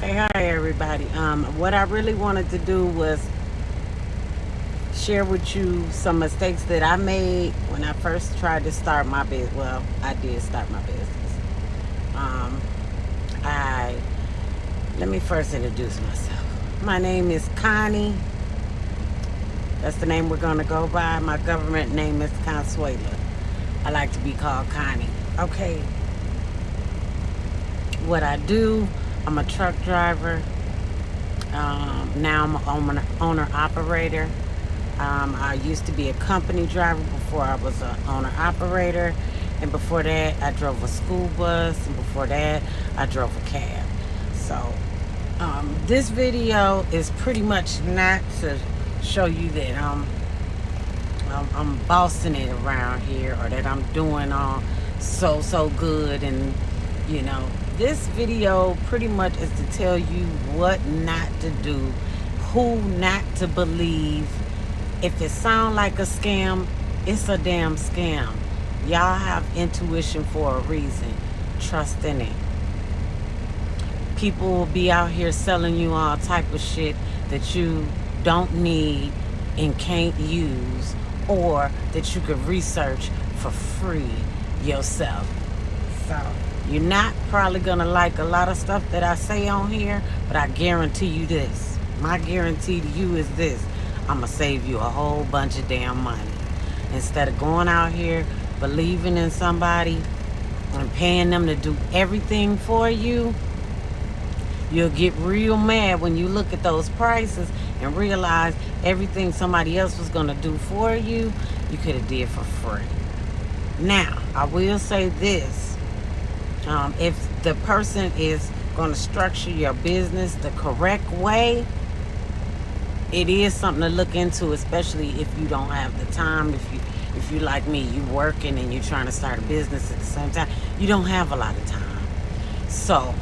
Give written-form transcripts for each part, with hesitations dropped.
Okay, hi everybody. What I really wanted to do was share with you some mistakes that I made when I first tried to start my business. Well, I did start my business. Um, I Let me first introduce myself. My name is Connie. That's the name we're gonna go by. My government name is Consuela. I like to be called Connie. Okay, what I do, I'm a truck driver. Now I'm an owner operator. I used to be a company driver before I was an owner operator. And before that, I drove a school bus. And before that, I drove a cab. So, this video is pretty much not to show you that I'm bossing it around here or that I'm doing all so good. And, this video pretty much is to tell you what not to do, who not to believe. If it sound like a scam, it's a damn scam. Y'all have intuition for a reason. Trust in it. People will be out here selling you all type of shit that you don't need and can't use, or that you could research for free yourself. So you're not probably gonna like a lot of stuff that I say on here, but I guarantee you this. My guarantee to you is this. I'm going to save you a whole bunch of damn money. Instead of going out here, believing in somebody and paying them to do everything for you, you'll get real mad when you look at those prices and realize everything somebody else was going to do for you, you could have did for free. Now, I will say this. If the person is going to structure your business the correct way, it is something to look into, especially if you don't have the time. If you like me, you working and you're trying to start a business at the same time, you don't have a lot of time. So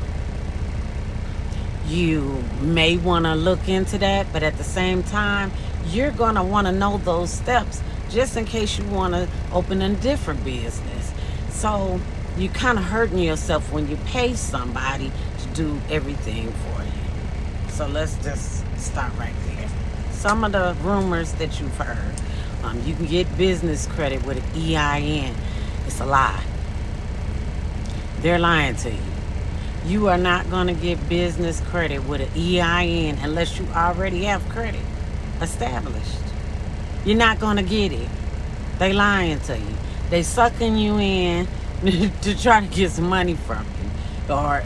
you may want to look into that, but at the same time, you're going to want to know those steps just in case you want to open a different business. So you're kind of hurting yourself when you pay somebody to do everything for you. So let's just start right there. Some of the rumors that you've heard. You can get business credit with an EIN. It's a lie. They're lying to you. You are not going to get business credit with an EIN unless you already have credit established. You're not going to get it. They lying to you. They sucking you in to try to get some money from you. Or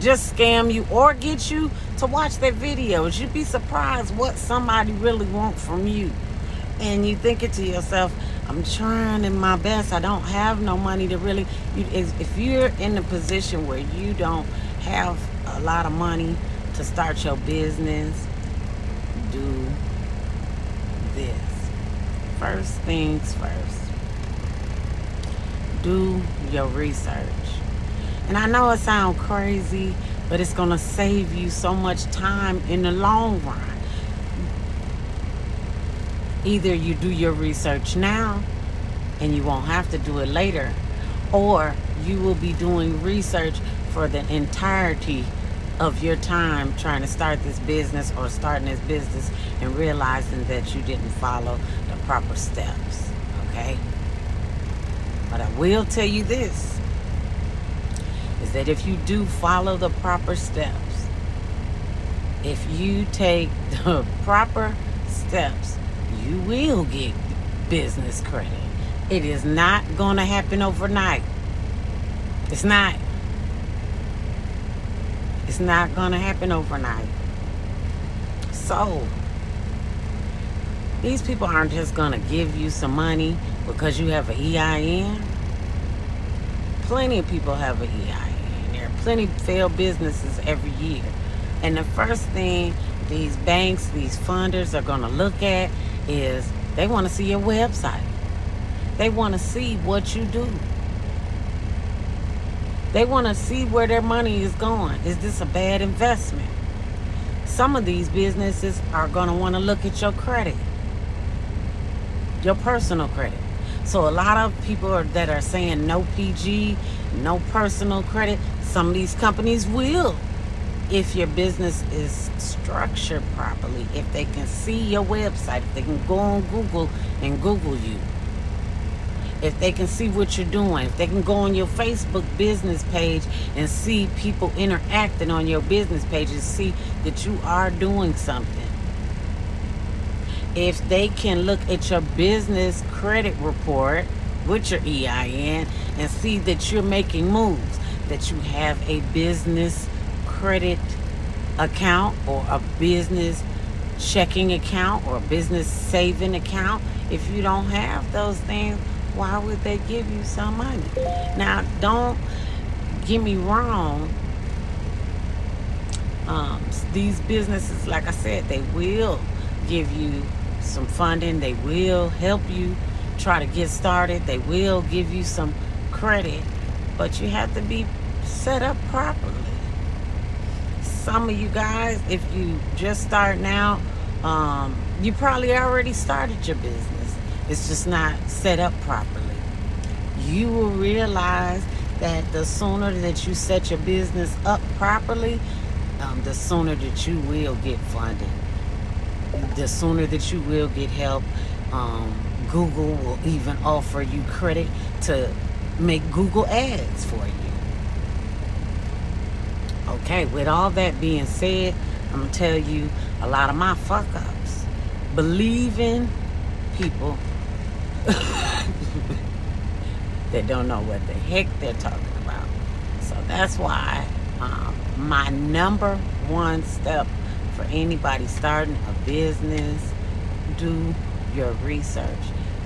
just scam you or get you to watch their videos. You'd be surprised what somebody really wants from you. And you thinking to yourself, I'm trying in my best. I don't have no money to really... If you're in a position where you don't have a lot of money to start your business, do this. First things first. Do your research. And I know it sounds crazy, but it's going to save you so much time in the long run. Either you do your research now and you won't have to do it later, or you will be doing research for the entirety of your time trying to start this business or starting this business and realizing that you didn't follow the proper steps. Okay? But I will tell you this. Is that if you do follow the proper steps, if you take the proper steps, you will get business credit. It is not going to happen overnight. It's not. It's not going to happen overnight. So, these people aren't just going to give you some money because you have an EIN. Plenty of people have an EIN. There are plenty of failed businesses every year. And the first thing these banks, these funders are going to look at is they want to see your website. They want to see what you do. They want to see where their money is going. Is this a bad investment? Some of these businesses are going to want to look at your credit, your personal credit. So a lot of people that are saying no PG, no personal credit, some of these companies will if your business is structured properly, if they can see your website, if they can go on Google and Google you, if they can see what you're doing, if they can go on your Facebook business page and see people interacting on your business page and see that you are doing something. If they can look at your business credit report with your EIN and see that you're making moves, that you have a business credit account or a business checking account or a business saving account. If you don't have those things, why would they give you some money? Now, don't get me wrong. These businesses, like I said, they will give you some funding. They will help you try to get started. They will give you some credit, but you have to be set up properly. Some of you guys, if you just starting out, you probably already started your business. It's just not set up properly. You will realize that the sooner that you set your business up properly, the sooner that you will get funding. The sooner that you will get help. Google will even offer you credit to make Google ads for you. Okay, with all that being said, I'm going to tell you a lot of my fuck-ups. Believing people that don't know what the heck they're talking about. So that's why my number one step for anybody starting a business, do your research.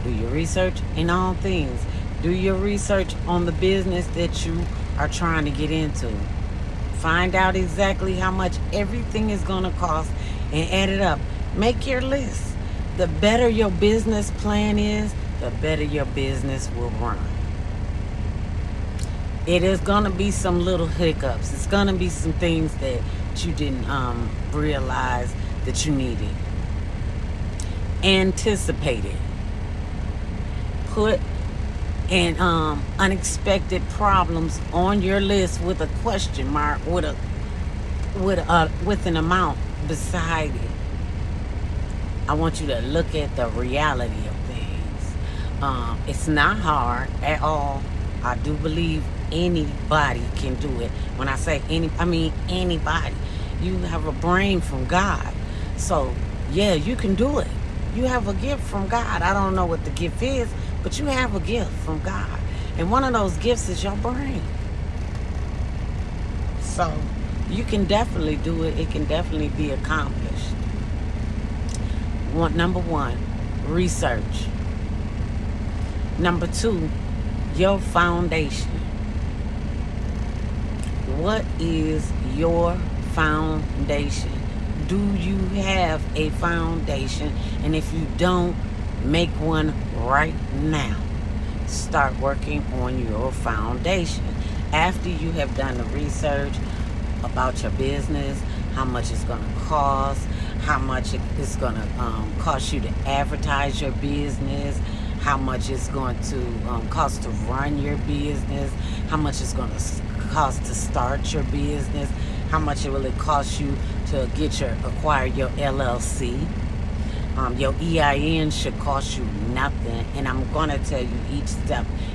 Do your research in all things. Do your research on the business that you are trying to get into. Find out exactly how much everything is going to cost and add it up. Make your list. The better your business plan is, the better your business will run. It is going to be some little hiccups. It's going to be some things that you didn't realize that you needed. Anticipate it. Put and unexpected problems on your list with a question mark, with an amount beside it. I want you to look at the reality of things. It's not hard at all. I do believe anybody can do it. When I say I mean anybody. You have a brain from God, so yeah, you can do it. You have a gift from God. I don't know what the gift is, but you have a gift from God. And one of those gifts is your brain. So you can definitely do it. It can definitely be accomplished. Number one, research. Number two, your foundation. What is your foundation? Do you have a foundation? And if you don't, make one right now. Start working on your foundation. After you have done the research about your business, how much it's going to cost, how much it's going to cost you to advertise your business, how much it's going to cost to run your business, how much it's going to cost to start your business, how much it will cost you to acquire your LLC. Your EIN should cost you nothing, and I'm going to tell you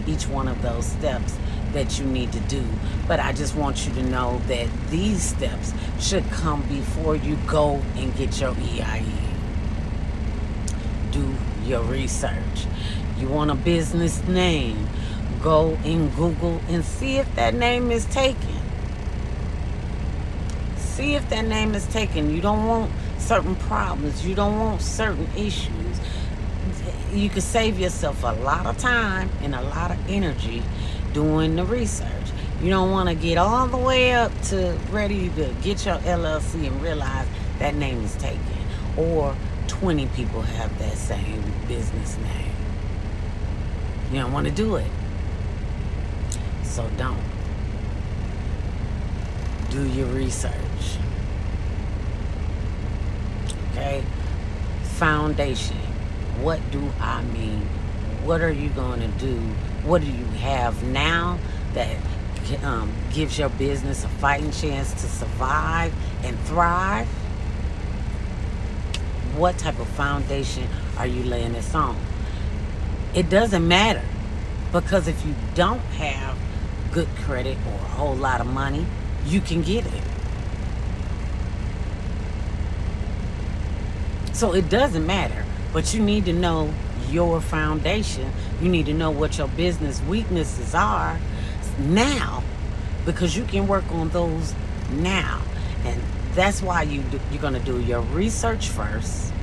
each one of those steps that you need to do. But I just want you to know that these steps should come before you go and get your EIN. Do your research. You want a business name, go in Google and see if that name is taken. See if that name is taken. You don't want certain problems. You don't want certain issues. You can save yourself a lot of time and a lot of energy doing the research. You don't want to get all the way up to ready to get your LLC and realize that name is taken. Or 20 people have that same business name. You don't want to do it. So don't. Do your research. Okay? Foundation. What do I mean? What are you going to do? What do you have now that gives your business a fighting chance to survive and thrive, what type of foundation are you laying this on? It doesn't matter, because if you don't have good credit or a whole lot of money, you can get it. So it doesn't matter, but you need to know your foundation. You need to know what your business weaknesses are now, because you can work on those now. And that's why you're going to do your research first.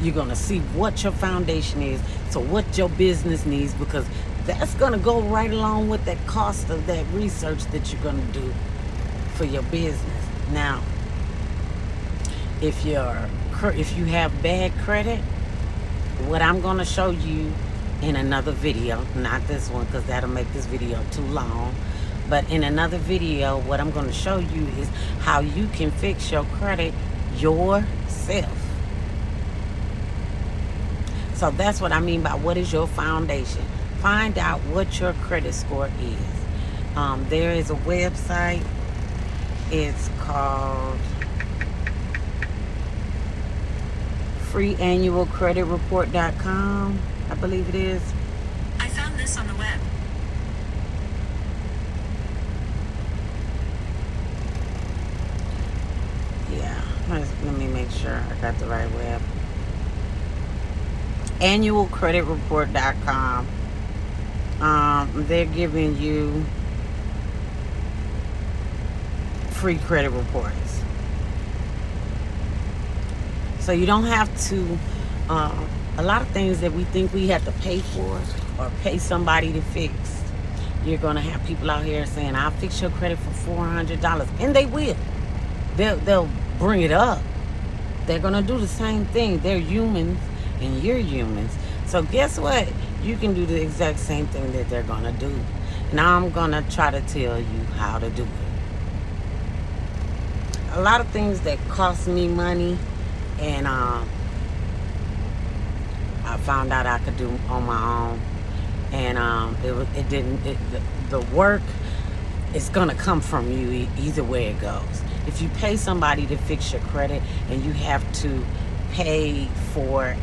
You're going to see what your foundation is, so what your business needs, because that's going to go right along with that cost of that research that you're going to do for your business. Now, if you have bad credit, what I'm going to show you in another video, not this one because that'll make this video too long, but in another video, what I'm going to show you is how you can fix your credit yourself. So that's what I mean by what is your foundation. Find out what your credit score is. There is a website. It's called freeannualcreditreport.com, I believe it is. I found this on the web. Yeah, let me make sure I got the right web. Annualcreditreport.com. They're giving you free credit reports. So you don't have to, a lot of things that we think we have to pay for or pay somebody to fix. You're going to have people out here saying, I'll fix your credit for $400. And they will. They'll bring it up. They're going to do the same thing. They're humans and you're humans. So guess what? You can do the exact same thing that they're going to do. Now I'm going to try to tell you how to do it. A lot of things that cost me money and I found out I could do on my own, and the work is gonna come from you either way it goes. If you pay somebody to fix your credit and you have to pay for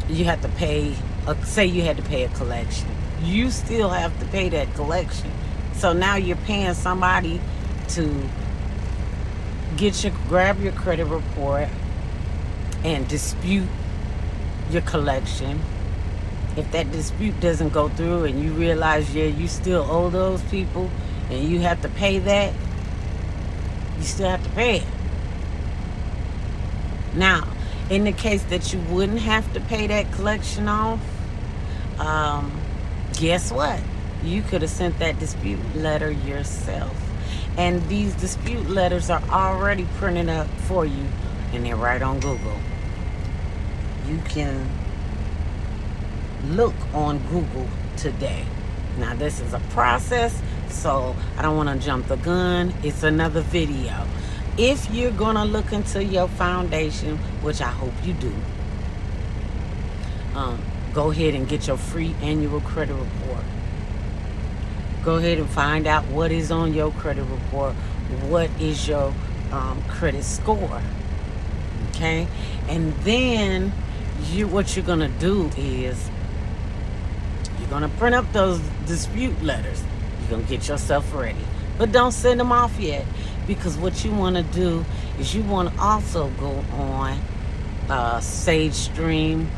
you have to pay say you had to pay a collection, you still have to pay that collection. So now you're paying somebody to grab your credit report and dispute your collection. If that dispute doesn't go through and you realize, yeah, you still owe those people and you have to pay that, you still have to pay it. Now, in the case that you wouldn't have to pay that collection off, guess what? You could have sent that dispute letter yourself. And these dispute letters are already printed up for you, and they're right on Google. You can look on Google today. Now, this is a process, so I don't want to jump the gun. It's another video. If you're going to look into your foundation, which I hope you do, go ahead and get your free annual credit report. Go ahead and find out what is on your credit report. What is your credit score? Okay? And then what you're going to do is you're going to print up those dispute letters. You're going to get yourself ready. But don't send them off yet, because what you want to do is you want to also go on SageStream,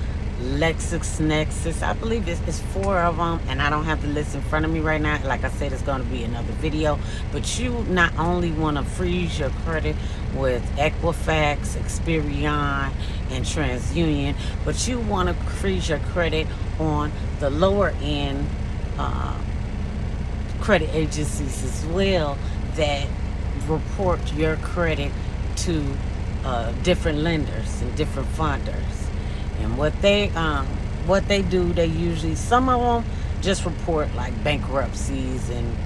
LexisNexis. I believe it's 4 of them, and I don't have the list in front of me right now. Like I said, it's going to be another video. But you not only want to freeze your credit with Equifax, Experian, and TransUnion, but you want to freeze your credit on the lower end credit agencies as well that report your credit to different lenders and different funders. And what they do, they usually, some of them just report like bankruptcies and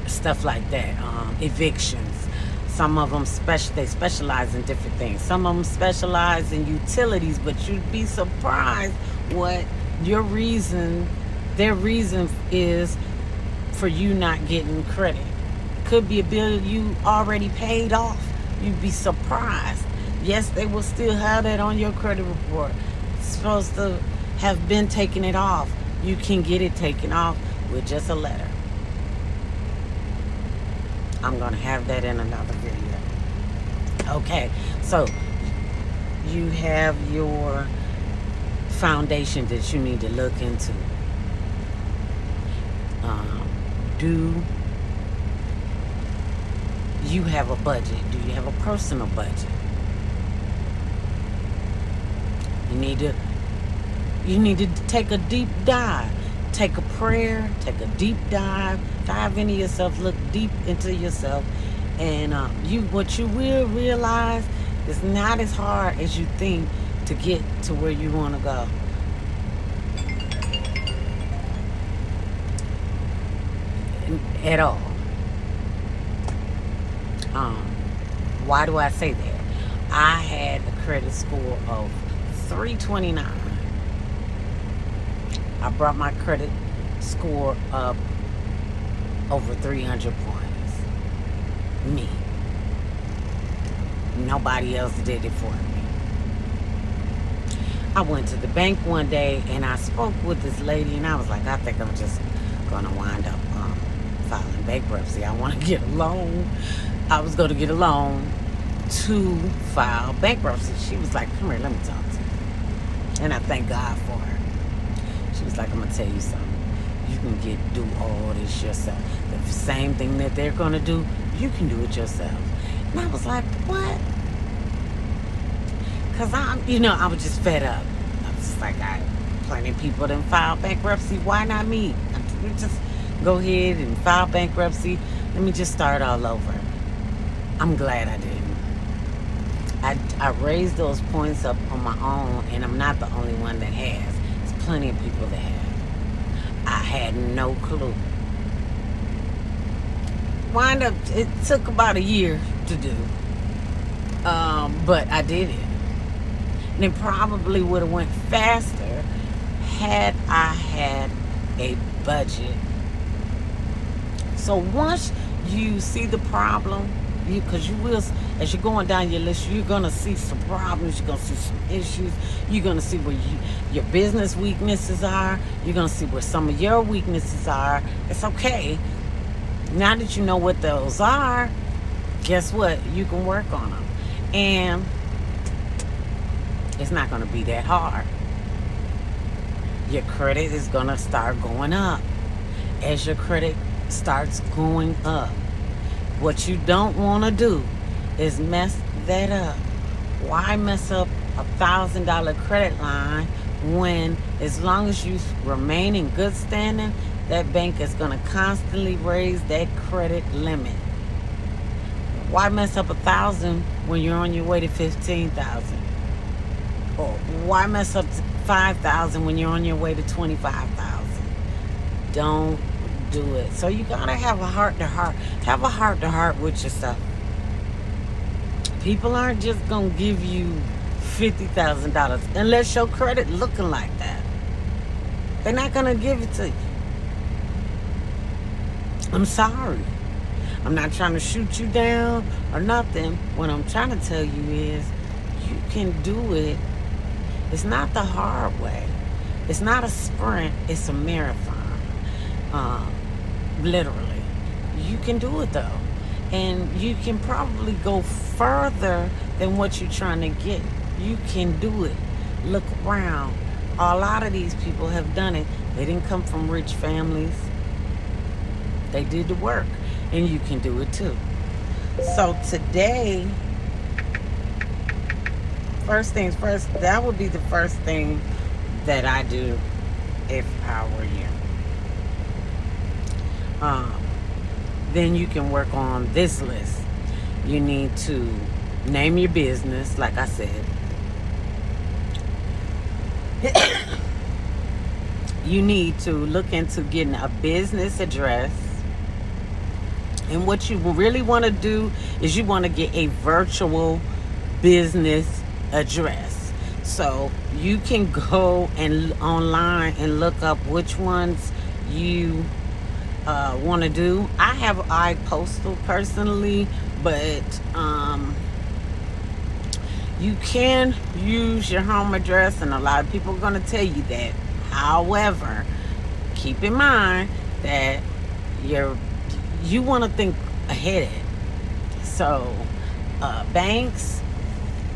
stuff like that, evictions. Some of them they specialize in different things. Some of them specialize in utilities, but you'd be surprised what their reason is for you not getting credit. Could be a bill you already paid off. You'd be surprised. Yes, they will still have that on your credit report. It's supposed to have been taking it off. You can get it taken off with just a letter. I'm going to have that in another video. Okay, so you have your foundation that you need to look into. Do you have a budget? Do you have a personal budget? You need to take a deep dive. Take a prayer, take a deep dive into yourself, look deep into yourself, and what you will realize is not as hard as you think to get to where you want to go. At all. Why do I say that? I had a credit score of 329. I brought my credit score up over 300 points. Me. Nobody else did it for me. I went to the bank one day and I spoke with this lady, and I was like, I think I'm just going to wind up filing bankruptcy. I want to get a loan. I was going to get a loan to file bankruptcy. She was like, come here, let me talk to you. And I thank God for her. She was like, I'm going to tell you something. You can do all this yourself. The same thing that they're going to do, you can do it yourself. And I was like, what? Because I was just fed up. I was just like, plenty of people done filed bankruptcy. Why not me? Just go ahead and file bankruptcy. Let me just start all over. I'm glad I didn't. I raised those points up on my own, and I'm not the only one that has. There's plenty of people that have. I had no clue. It took about a year to do. But I did it. And it probably would have went faster had I had a budget. So once you see the problem, because you will, as you're going down your list, you're going to see some problems, you're going to see some issues, you're going to see where your business weaknesses are, you're going to see where some of your weaknesses are. It's okay. Now that you know what those are, guess what? You can work on them. And it's not going to be that hard. Your credit is going to start going up. As your credit starts going up, what you don't want to do is mess that up. Why mess up $1,000 credit line when, as long as you remain in good standing, that bank is going to constantly raise that credit limit? Why mess up $1,000 when you're on your way to $15,000? Or why mess up $5,000 when you're on your way to $25,000? Don't do it. So you gotta have a heart to heart. Have a heart to heart with yourself. People aren't just gonna give you $50,000 unless your credit looking like that. They're not gonna give it to you. I'm sorry. I'm not trying to shoot you down or nothing. What I'm trying to tell you is you can do it. It's not the hard way. It's not a sprint. It's a marathon. Literally. You can do it though. And you can probably go further than what you're trying to get. You can do it. Look around. A lot of these people have done it. They didn't come from rich families. They did the work. And you can do it too. So today, first things first, that would be the first thing that I do if I were you. Then you can work on this list. You need to name your business, like I said. You need to look into getting a business address. And what you really want to do is you want to get a virtual business address. So you can go and online and look up which ones you want to do. I have iPostal personally, but you can use your home address, and a lot of people are going to tell you that. However, keep in mind that you want to think ahead. So banks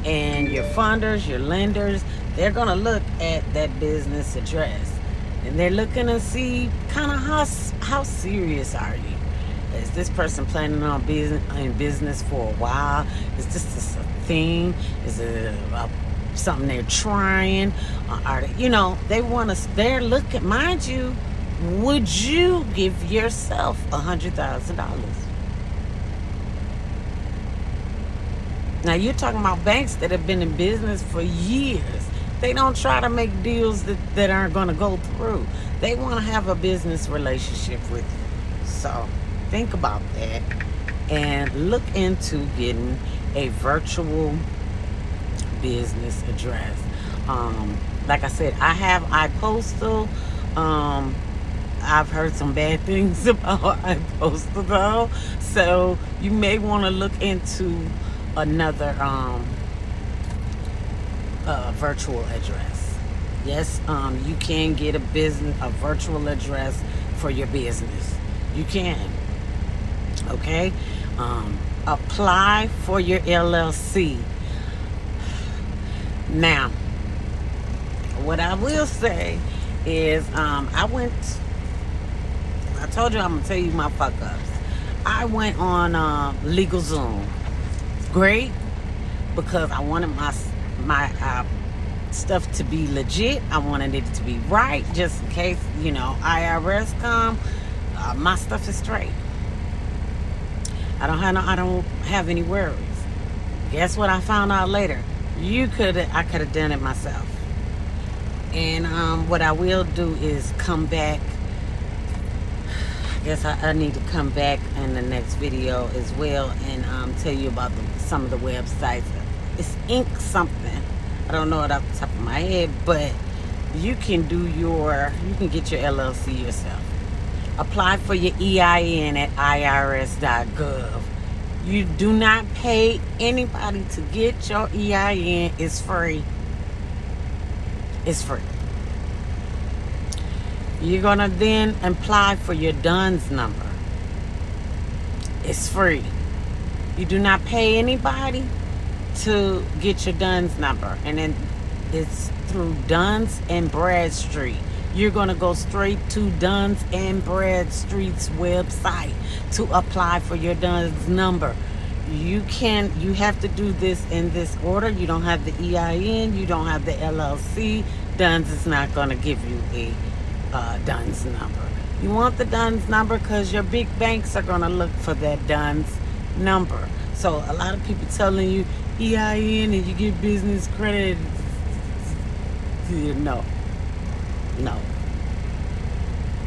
and your funders, your lenders, they're going to look at that business address, and they're looking to see kind of how serious are you. Is this person planning on being in business for a while? Is this a thing? Is it something they're trying? Are they, they want to, they're looking, mind you, would you give yourself $100,000? Now you're talking about banks that have been in business for years. They don't try to make deals that aren't going to go through. They want to have a business relationship with you. So think about that and look into getting a virtual business address. Like I said, I have iPostal. I've heard some bad things about iPostal though, so you may want to look into another virtual address. Yes, you can get a virtual address for your business. You can. Okay, apply for your LLC. Now, what I will say is, I told you I'm gonna tell you my fuck ups. I went on LegalZoom. It's great because I wanted my stuff to be legit. I wanted it to be right, just in case IRS come. My stuff is straight. I don't have any worries. Guess what I found out later? I could have done it myself. And what I will do is come back. I guess I need to come back in the next video as well and tell you about some of the websites. It's Inc. something. I don't know it off the top of my head, but you can get your LLC yourself. Apply for your EIN at irs.gov. You do not pay anybody to get your EIN. It's free. It's free. You're going to then apply for your DUNS number. It's free. You do not pay anybody to get your DUNS number. And then it's through Duns and Bradstreet. You're going to go straight to Duns and Bradstreet's website to apply for your DUNS number. You have to do this in this order. You don't have the EIN. You don't have the LLC. DUNS is not going to give you a DUNS number. You want the DUNS number because your big banks are going to look for that DUNS number. So a lot of people telling you EIN and you get business credit. No.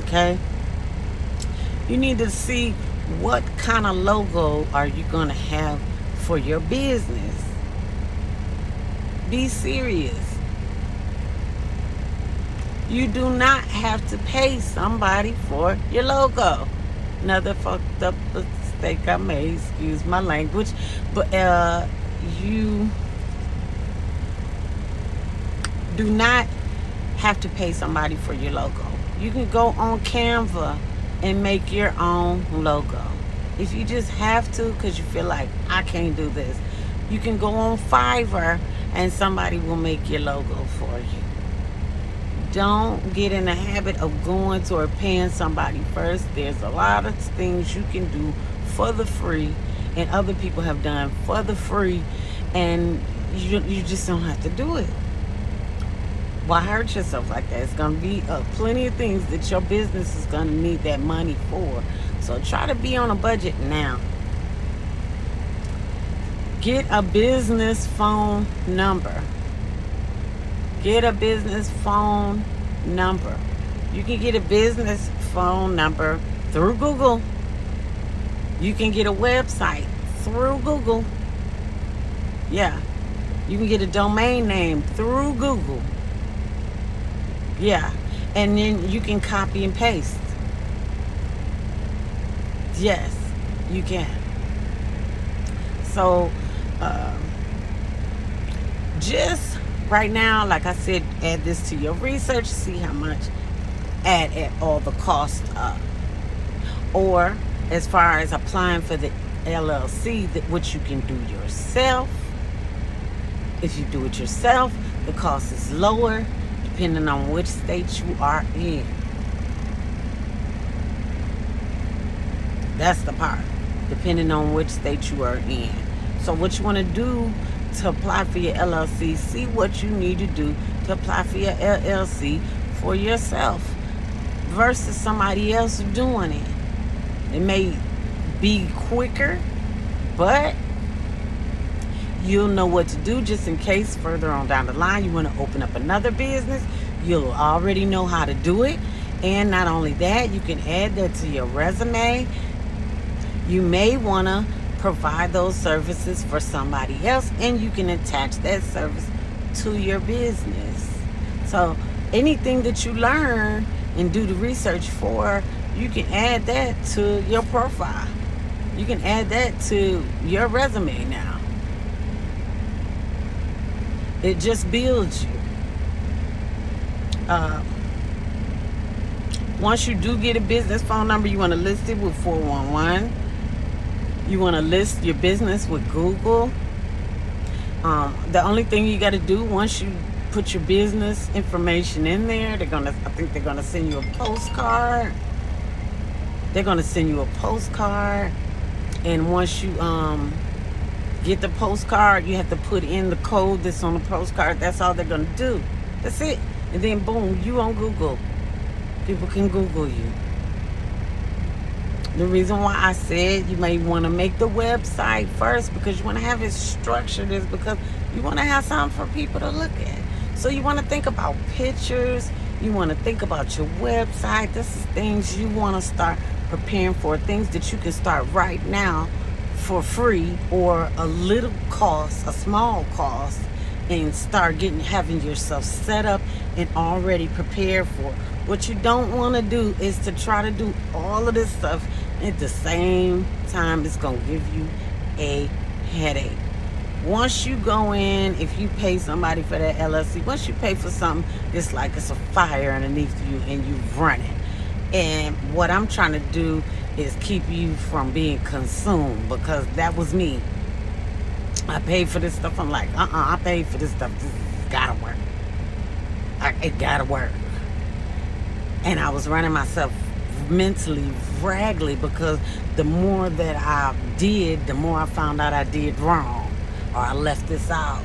Okay? You need to see what kind of logo are you going to have for your business. Be serious. You do not have to pay somebody for your logo. Another fucked up mistake I made, excuse my language, but you do not have to pay somebody for your logo. You can go on Canva and make your own logo. If you just have to because you feel like I can't do this, you can go on Fiverr and somebody will make your logo for you. Don't get in the habit of going to or paying somebody first. There's a lot of things you can do for the free and other people have done for the free, and you just don't have to do it. Why hurt yourself like that? It's going to be plenty of things that your business is going to need that money for. So try to be on a budget now. Get a business phone number. Get a business phone number. You can get a business phone number through Google. You can get a website through Google. Yeah. You can get a domain name through Google. Yeah. And then you can copy and paste. Yes, you can. So, just right now, like I said, add this to your research, see how much, add all the costs up. Or as far as applying for the LLC, which you can do yourself. If you do it yourself, the cost is lower depending on which state you are in. That's the part. Depending on which state you are in. So what you want to do to apply for your LLC, see what you need to do to apply for your LLC for yourself versus somebody else doing it. It may be quicker, but you'll know what to do just in case further on down the line you want to open up another business. You'll already know how to do it. And not only that, you can add that to your resume. You may want to provide those services for somebody else, and you can attach that service to your business. So anything that you learn and do the research for, you can add that to your profile. You can add that to your resume now. It just builds you. Once you do get a business phone number, you want to list it with 411. You want to list your business with Google. The only thing you got to do once you put your business information in there, I think they're gonna send you a postcard. They're gonna send you a postcard, and once you get the postcard, you have to put in the code that's on the postcard. That's all they're gonna do. That's it. And then boom, you on Google. People can Google you. The reason why I said you may want to make the website first, because you want to have it structured, is because you want to have something for people to look at. So you want to think about pictures. You want to think about your website. This is things you want to start preparing for, things that you can start right now for free or a little cost, a small cost, and start having yourself set up and already prepared for. What you don't want to do is to try to do all of this stuff at the same time. It's going to give you a headache. Once you go in, if you pay somebody for that LLC, once you pay for something, it's like it's a fire underneath you and you run it. And what I'm trying to do is keep you from being consumed, because that was me. I paid for this stuff. I'm like, I paid for this stuff. This gotta work. It gotta work. And I was running myself mentally raggedly, because the more that I did, the more I found out I did wrong, or I left this out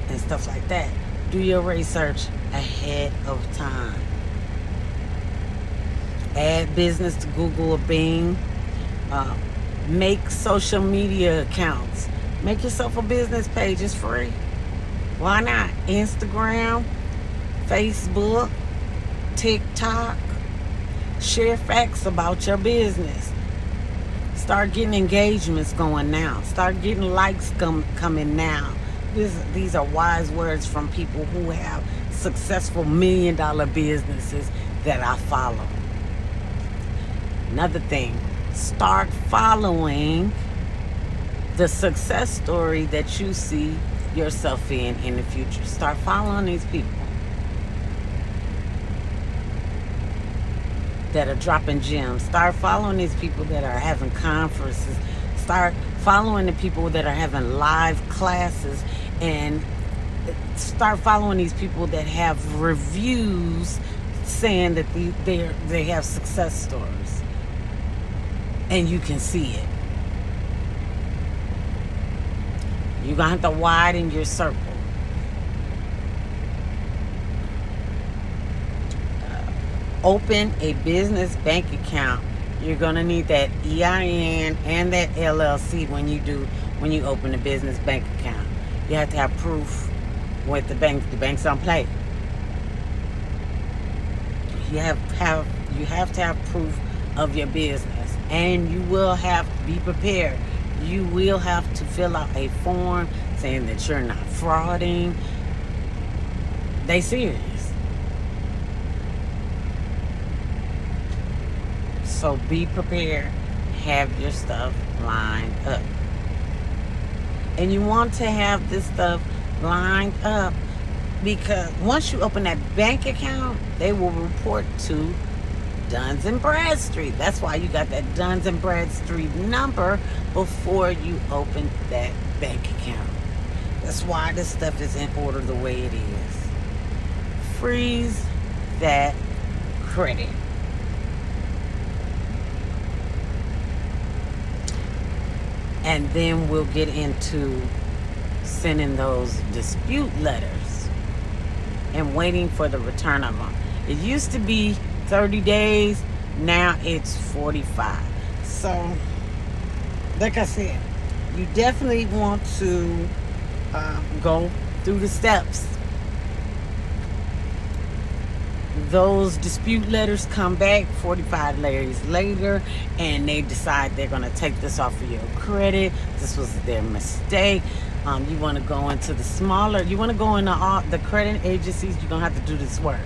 and stuff like that. Do your research ahead of time. Add business to Google or Bing. Make social media accounts. Make yourself a business page. It's free. Why not? Instagram, Facebook, TikTok. Share facts about your business. Start getting engagements going now. Start getting likes coming now. These are wise words from people who have successful $1 million businesses that I follow. Another thing, start following the success story that you see yourself in the future. Start following these people that are dropping gems. Start following these people that are having conferences. Start following the people that are having live classes, and start following these people that have reviews saying that they have success stories, and you can see it. You're gonna have to widen your circle. Open a business bank account. You're gonna need that EIN and that LLC when you open a business bank account. You have to have proof with the bank. The banks don't play. You have to have proof of your business, and you will have to be prepared. You will have to fill out a form saying that you're not frauding. They serious. So be prepared. Have your stuff lined up. And you want to have this stuff lined up because once you open that bank account, they will report to Duns and Bradstreet. That's why you got that Duns and Bradstreet number before you open that bank account. That's why this stuff is in order the way it is. Freeze that credit. And then we'll get into sending those dispute letters and waiting for the return of them. It used to be 30 days. Now it's 45. So, like I said, you definitely want to go through the steps. Those dispute letters come back 45 days later, and they decide they're going to take this off of your credit. This was their mistake. You want to go into the smaller, you want to go into all the credit agencies. You're going to have to do this work.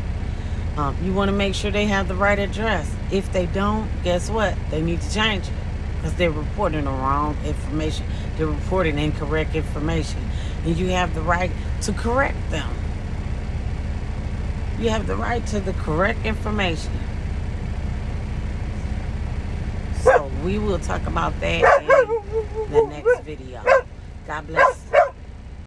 You want to make sure they have the right address. If they don't, guess what? They need to change it because they're reporting the wrong information. They're reporting incorrect information, and you have the right to correct them. You have the right to the correct information. So we will talk about that in the next video. God bless.